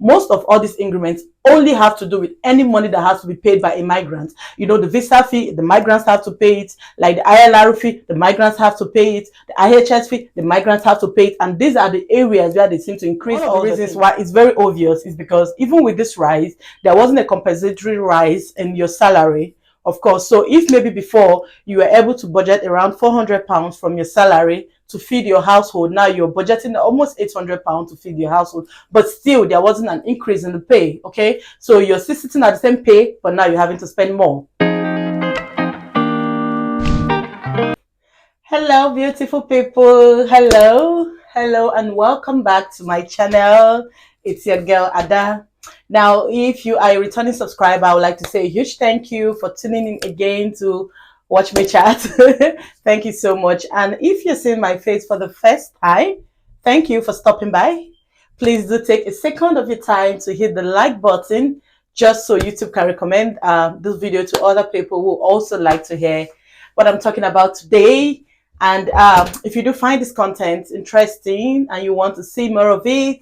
most of all these increments only have to do with any money that has to be paid by a migrant. You know, the visa fee, the migrants have to pay it. Like the ILR fee, the migrants have to pay it. The IHS fee, the migrants have to pay it. And these are the areas where they seem to increase. One of the reasons why it's very obvious is because even with this rise, there wasn't a compensatory rise in your salary. Of course, so if maybe before you were able to budget around £400 from your salary to feed your household, now you're budgeting almost £800 to feed your household, but still there wasn't an increase in the pay. Okay, so you're still sitting at the same pay, but now you're having to spend more. Hello, beautiful people. Hello, and welcome back to my channel. It's your girl Ada. Now, if you are a returning subscriber, I would like to say a huge thank you for tuning in again to watch me chat. Thank you so much. And if you're seeing my face for the first time, thank you for stopping by. Please do take a second of your time to hit the like button, just so YouTube can recommend this video to other people who also like to hear what I'm talking about today. And if you do find this content interesting and you want to see more of it,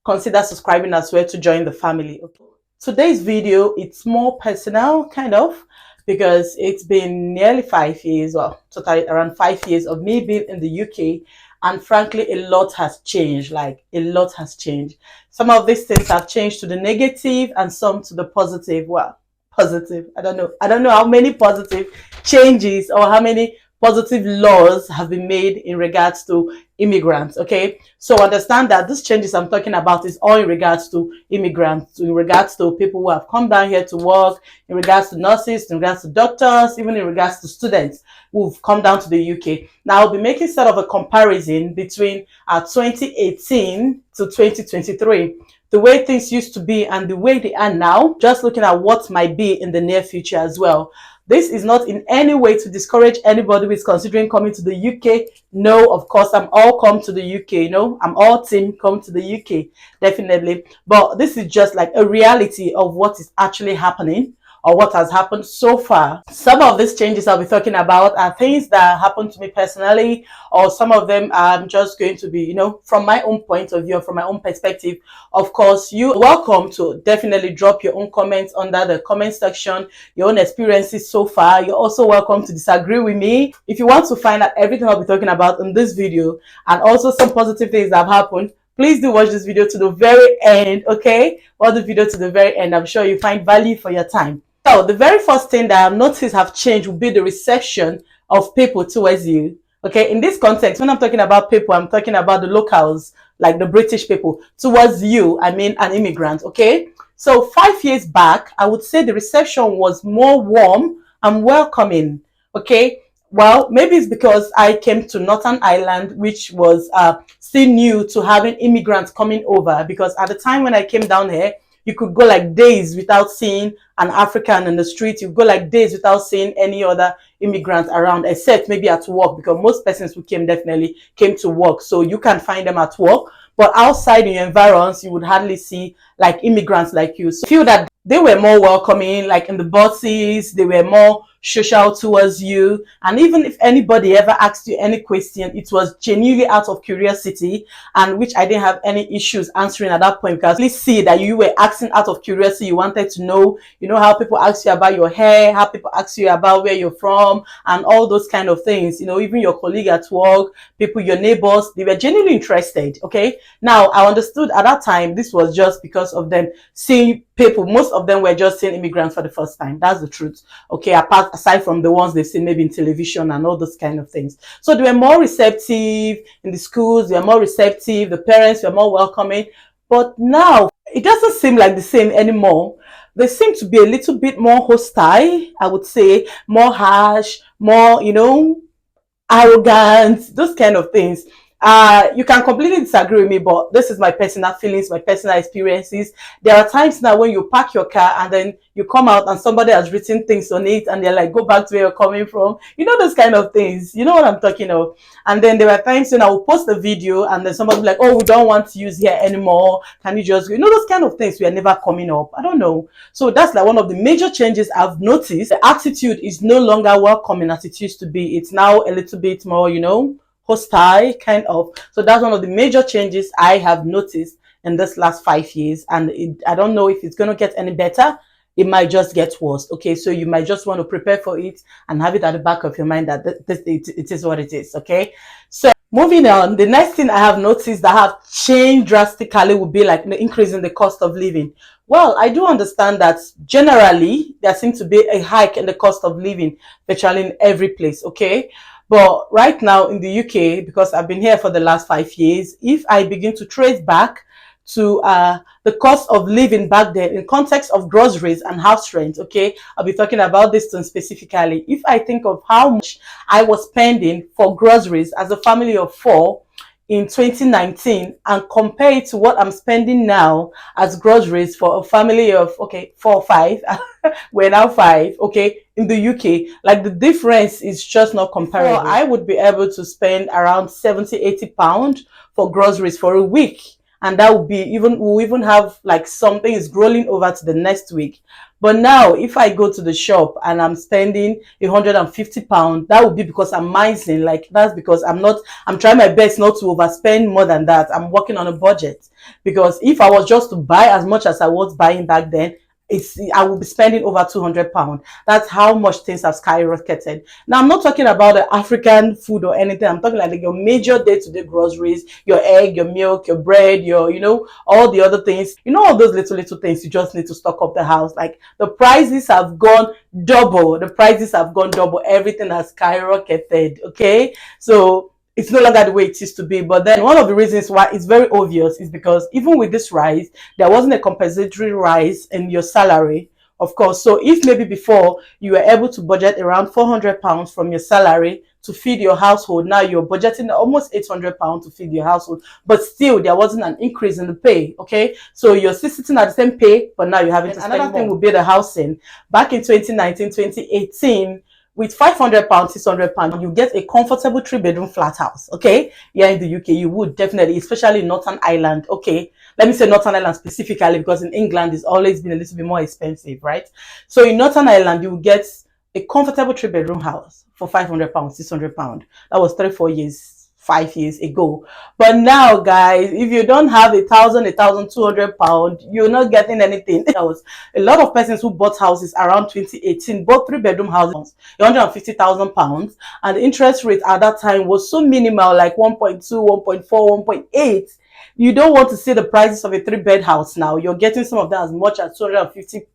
consider subscribing as well to join the family. Okay. Today's video, it's more personal, kind of, because it's been nearly 5 years, well, totally around 5 years of me being in the UK. And frankly, a lot has changed, like a lot has changed. Some of these things have changed to the negative and some to the positive. Well, positive, I don't know how many positive changes or how many positive laws have been made in regards to immigrants. Okay, so understand that these changes I'm talking about is all in regards to immigrants, in regards to people who have come down here to work, in regards to nurses, in regards to doctors, even in regards to students who've come down to the UK. Now I'll be making sort of a comparison between 2018 to 2023, the way things used to be and the way they are now, just looking at what might be in the near future as well. This is not in any way to discourage anybody who is considering coming to the UK. No, of course, I'm all come to the UK. You know, I'm all team come to the UK, definitely. But this is just like a reality of what is actually happening or what has happened so far. Some of these changes I'll be talking about are things that happened to me personally, or some of them I'm just going to be, you know, from my own point of view, from my own perspective. Of course, you're welcome to definitely drop your own comments under the comment section, your own experiences so far. You're also welcome to disagree with me. If you want to find out everything I'll be talking about in this video and also some positive things that have happened, please do watch this video to the very end, okay? Watch the video to the very end. I'm sure you find value for your time. So the very first thing that I've noticed have changed will be the reception of people towards you. Okay, in this context, when I'm talking about people, I'm talking about the locals, like the British people. Towards you, I mean an immigrant, okay? So 5 years back, I would say the reception was more warm and welcoming, okay? Well, maybe it's because I came to Northern Ireland, which was still new to having immigrants coming over, because at the time when I came down here, you could go like days without seeing an African in the street. You go like days without seeing any other immigrants around, except maybe at work, because most persons who came definitely came to work. So you can find them at work. But outside in your environs, you would hardly see like immigrants like you. So I feel that they were more welcoming, like in the buses, they were more social towards you. And even if anybody ever asked you any question, it was genuinely out of curiosity, and which I didn't have any issues answering at that point, because please see that you were asking out of curiosity. You wanted to know, you know, how people ask you about your hair, how people ask you about where you're from, and all those kind of things. You know, even your colleague at work, people, your neighbors, they were genuinely interested. Okay, now I understood at that time this was just because of them seeing people. Most of them were just seeing immigrants for the first time. That's the truth. Okay, aside from the ones they've seen maybe in television and all those kind of things. So they were more receptive in the schools, they were more receptive, the parents were more welcoming. But now it doesn't seem like the same anymore. They seem to be a little bit more hostile, I would say, more harsh, more, you know, arrogant, those kind of things. You can completely disagree with me, but this is my personal feelings, my personal experiences. There are times now when you park your car and then you come out and somebody has written things on it and they're like, go back to where you're coming from. You know, those kind of things. You know what I'm talking of. And then there were times when I will post a video and then somebody will be like, oh, we don't want to use here anymore. Can you just go? You know, those kind of things were never coming up. I don't know. So that's like one of the major changes I've noticed. The attitude is no longer welcoming as it used to be. It's now a little bit more, you know, hostile kind of. So that's one of the major changes I have noticed in this last 5 years, and I don't know if it's going to get any better. It might just get worse. Okay, so you might just want to prepare for it and have it at the back of your mind that it is what it is. Okay, so moving on, the next thing I have noticed that have changed drastically would be like the increase in the cost of living. Well, I do understand that generally there seems to be a hike in the cost of living, virtually in every place. Okay, but right now in the UK, because I've been here for the last 5 years, if I begin to trace back to the cost of living back then in context of groceries and house rent, okay, I'll be talking about this one specifically. If I think of how much I was spending for groceries as a family of four in 2019 and compare it to what I'm spending now as groceries for a family of, okay, 4 or 5, we're now 5, okay, in the UK, like the difference is just not comparable. So I would be able to spend around 70-80 pounds for groceries for a week, and that would be we'll even have like something is rolling over to the next week. But now if I go to the shop and I'm spending 150 pounds, that would be because I'm mising. Like that's because I'm trying my best not to overspend more than that. I'm working on a budget, because if I was just to buy as much as I was buying back then, I will be spending over 200 pounds. That's how much things have skyrocketed. Now, I'm not talking about the African food or anything. I'm talking like your major day-to-day groceries, your egg, your milk, your bread, your, all the other things, all those little things you just need to stock up the house. Like the prices have gone double. The prices have gone double. Everything has skyrocketed. Okay. So it's no longer the way it used to be. But then one of the reasons why it's very obvious is because even with this rise, there wasn't a compensatory rise in your salary, of course. So if maybe before you were able to budget around 400 pounds from your salary to feed your household, now you're budgeting almost 800 pounds to feed your household, but still there wasn't an increase in the pay. Okay, so you're still sitting at the same pay, but now you're having to spend more. Another thing would be the housing. Back in 2019, 2018, with 500 pounds, 600 pounds, you get a comfortable 3-bedroom flat house. Okay, here in the UK, you would definitely, especially in Northern Ireland. Okay, let me say Northern Ireland specifically, because in England it's always been a little bit more expensive, right? So in Northern Ireland, you will get a comfortable 3-bedroom house for 500 pounds, 600 pounds. That was 3-4 years, 5 years ago. But now, guys, if you don't have 1,200 pounds, you're not getting anything. There was a lot of persons who bought houses around 2018, bought 3-bedroom houses, 150,000 pounds, and the interest rate at that time was so minimal, like 1.2, 1.4, 1.8. You don't want to see the prices of a 3-bed house now. You're getting some of them as much as 250,000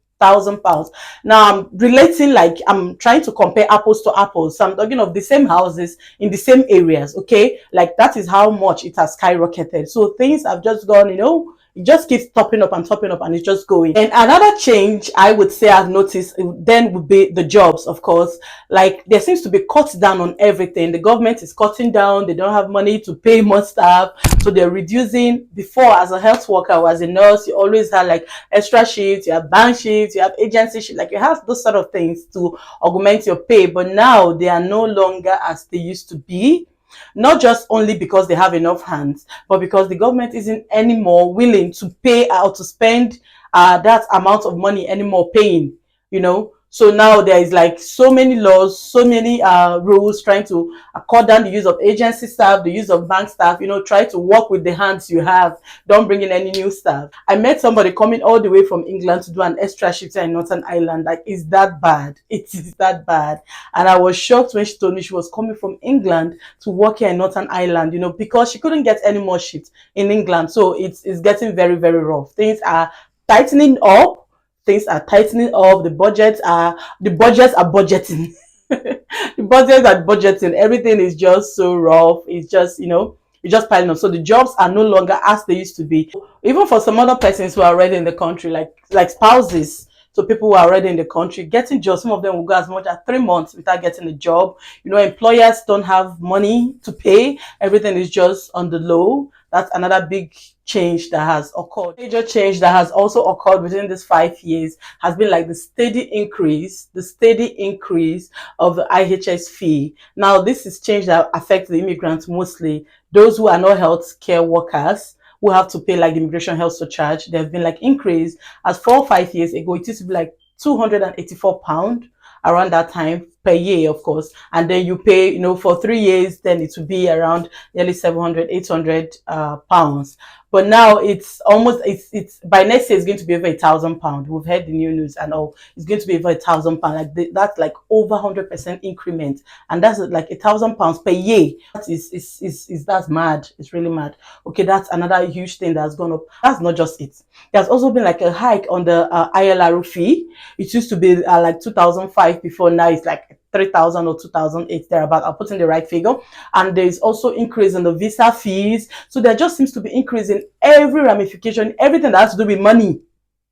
pounds. Now I'm relating, like I'm trying to compare apples to apples. So I'm talking of the same houses in the same areas. Okay, like that is how much it has skyrocketed. So things have just gone, it just keeps topping up and topping up, and it's just going. And another change I would say I've noticed then would be the jobs, of course. Like there seems to be cut down on everything. The government is cutting down. They don't have money to pay more staff, so they're reducing. Before, as a health worker or as a nurse, you always had like extra shifts, you have bank shifts, you have agency shifts, like you have those sort of things to augment your pay. But now they are no longer as they used to be. Not just only because they have enough hands, but because the government isn't anymore willing to pay out to spend that amount of money anymore paying, So now there is like so many laws, so many rules trying to cut down the use of agency staff, the use of bank staff, try to work with the hands you have. Don't bring in any new staff. I met somebody coming all the way from England to do an extra shift in Northern Ireland. Like, it's that bad. It is that bad. And I was shocked when she told me she was coming from England to work here in Northern Ireland, because she couldn't get any more shifts in England. So it's getting very, very rough. Things are tightening up. Things are tightening up. The budgets are budgeting. The budgets are budgeting. Everything is just so rough. It's just, it's just piling up. So the jobs are no longer as they used to be. Even for some other persons who are already in the country, like spouses. So people who are already in the country, getting jobs, some of them will go as much as 3 months without getting a job. Employers don't have money to pay. Everything is just on the low. That's another big change that has occurred. Major change that has also occurred within these 5 years has been like the steady increase of the IHS fee. Now, this is change that affects the immigrants mostly, those who are not healthcare workers, who have to pay like the immigration health surcharge. There have been like increase, as 4 or 5 years ago, it used to be like 284 pounds around that time per year, of course, and then you pay, for 3 years, then it will be around nearly 700, 800 pounds. But now it's almost, it's by next year it's going to be over £1,000. We've heard the new news and all. It's going to be over £1,000. Like that's like over 100% increment, and that's like £1,000 per year. That is that's mad. It's really mad. Okay, that's another huge thing that's gone up. That's not just it. There's also been like a hike on the ILR fee. It used to be like 2005 before. Now it's like 3,000 or 2008 thereabout. I'll put in the right figure. And there's also increase in the visa fees. So there just seems to be increase in every ramification, everything that has to do with money.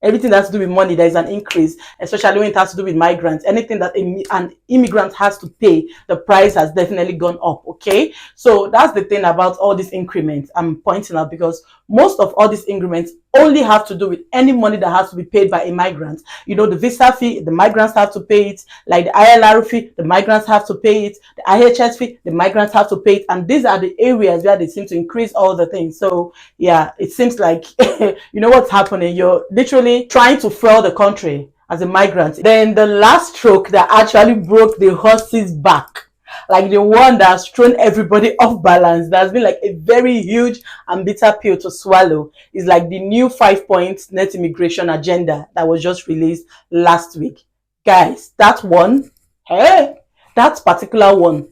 Everything that has to do with money, there is an increase, especially when it has to do with migrants. Anything that an immigrant has to pay, the price has definitely gone up, okay? So that's the thing about all these increments I'm pointing out, because most of all these increments only have to do with any money that has to be paid by a migrant. The visa fee, the migrants have to pay it. Like the ILR fee, the migrants have to pay it. The IHS fee, the migrants have to pay it. And these are the areas where they seem to increase all the things. So yeah, it seems like, what's happening? You're literally trying to fuel the country as a migrant. Then the last stroke that actually broke the horse's back, like the one that's thrown everybody off balance, that's been like a very huge and bitter pill to swallow, is like the new 5-point net immigration agenda that was just released last week. Guys, that one, that particular one,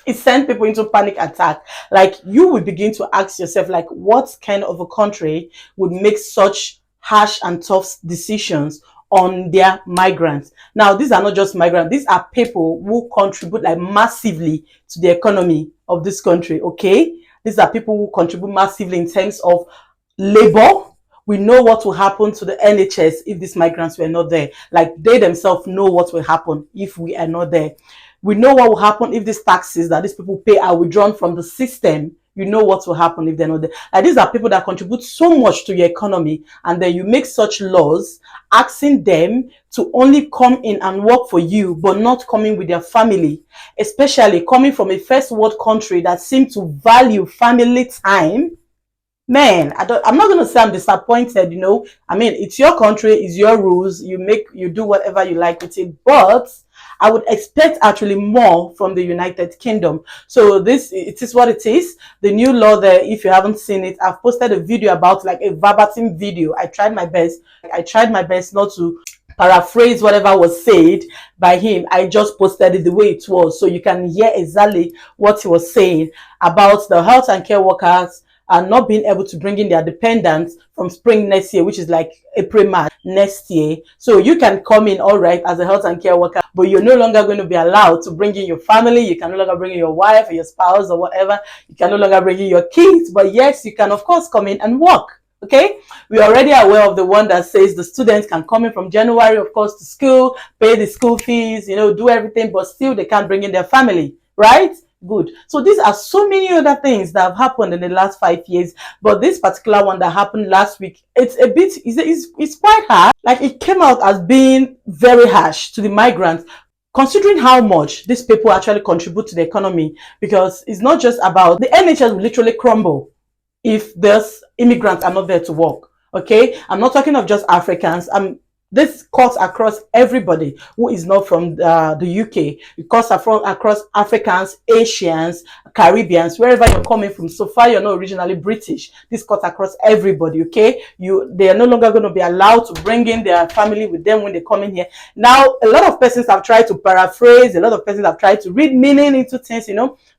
it sent people into panic attack. Like, you will begin to ask yourself, like, what kind of a country would make such harsh and tough decisions on their migrants? Now, these are not just migrants. These are people who contribute like massively to the economy of this country, okay? These are people who contribute massively in terms of labor. We know what will happen to the NHS if these migrants were not there. Like, they themselves know what will happen if we are not there. We know what will happen if these taxes that these people pay are withdrawn from the system. You know what will happen if they're not there. Like, these are people that contribute so much to your economy, and then you make such laws asking them to only come in and work for you, but not coming with their family, especially coming from a first world country that seems to value family time. Man, I'm not going to say I'm disappointed, I mean, it's your country, it's your rules, you do whatever you like with it, but I would expect actually more from the United Kingdom. So it is what it is. The new law there, if you haven't seen it, I've posted a video about, like a verbatim video. I tried my best not to paraphrase whatever was said by him. I just posted it the way it was, so you can hear exactly what he was saying about the health and care workers and not being able to bring in their dependents from spring next year, which is like April, March next year. So you can come in, all right, as a health and care worker, but you're no longer going to be allowed to bring in your family. You can no longer bring in your wife or your spouse or whatever. You can no longer bring in your kids, but yes, you can of course come in and work. Okay, we're already aware of the one that says the students can come in from January, of course, to school, pay the school fees, do everything, but still they can't bring in their family, right? Good. So these are so many other things that have happened in the last 5 years, but this particular one that happened last week, it's a bit, it's quite harsh. Like, it came out as being very harsh to the migrants, considering how much these people actually contribute to the economy, because it's not just about the NHS will literally crumble if those immigrants are not there to work. Okay, I'm not talking of just Africans. This cuts across everybody who is not from the UK. It cuts across Africans, Asians, Caribbeans, wherever you're coming from. So far, you're not originally British. This cuts across everybody, okay? They are no longer going to be allowed to bring in their family with them when they come in here. Now, a lot of persons have tried to paraphrase. A lot of persons have tried to read meaning into things,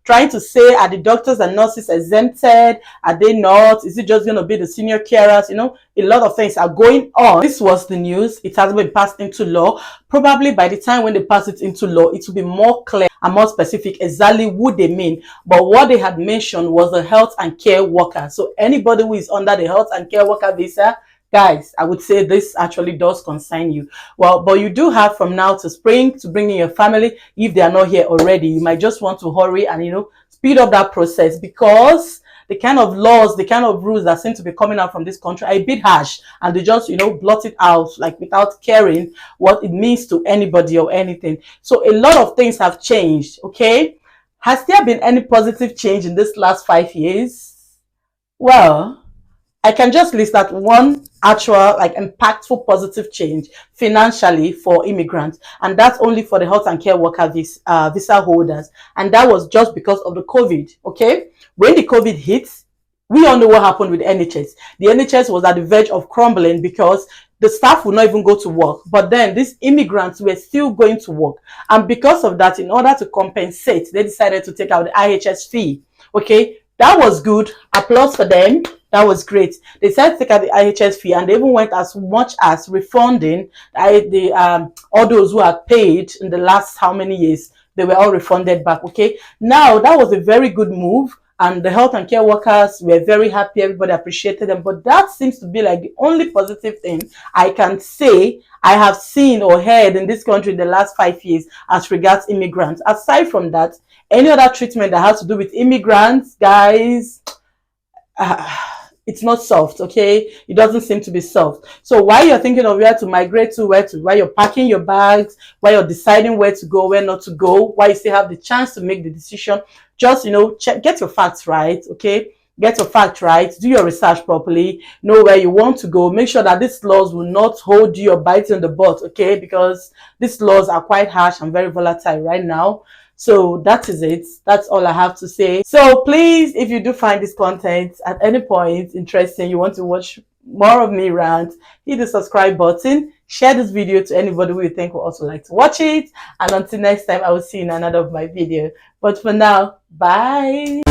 trying to say, are the doctors and nurses exempted? Are they not? Is it just going to be the senior carers? A lot of things are going on. This was the news. It has been passed into law. Probably by the time when they pass it into law, it will be more clear and more specific exactly what they mean. But what they had mentioned was the health and care worker. So anybody who is under the health and care worker visa, guys, I would say this actually does concern you. Well, but you do have from now to spring to bring in your family. If they are not here already, you might just want to hurry and, speed up that process, because the kind of laws, the kind of rules that seem to be coming out from this country are a bit harsh, and they just, blot it out, like, without caring what it means to anybody or anything. So a lot of things have changed, okay? Has there been any positive change in this last 5 years? Well, I can just list that one actual, like, impactful positive change financially for immigrants, and that's only for the health and care worker visa holders. And that was just because of the COVID. Okay, when the COVID hit, we all know what happened with the NHS. The NHS was at the verge of crumbling because the staff would not even go to work. But then these immigrants were still going to work. And because of that, in order to compensate, they decided to take out the IHS fee. Okay, that was good. Applause for them. That was great. They decided to take out the IHS fee, and they even went as much as refunding all those who had paid in the last how many years. They were all refunded back. Okay, now that was a very good move, and the health and care workers were very happy. Everybody appreciated them. But that seems to be like the only positive thing I can say I have seen or heard in this country in the last 5 years as regards immigrants. Aside from that, any other treatment that has to do with immigrants, guys, it's not soft. Okay, it doesn't seem to be soft. So while you're thinking of where to migrate to, while you're packing your bags, while you're deciding where to go, where not to go, while you still have the chance to make the decision, just, get your facts right. Okay, get your facts right, do your research properly, know where you want to go, make sure that these laws will not hold you or bite you in the butt. Okay, because these laws are quite harsh and very volatile right now. So that is it. That's all I have to say. So please, if you do find this content at any point interesting, you want to watch more of me rant, hit the subscribe button, share this video to anybody who you think will also like to watch it. And until next time, I will see you in another of my video. But for now, bye.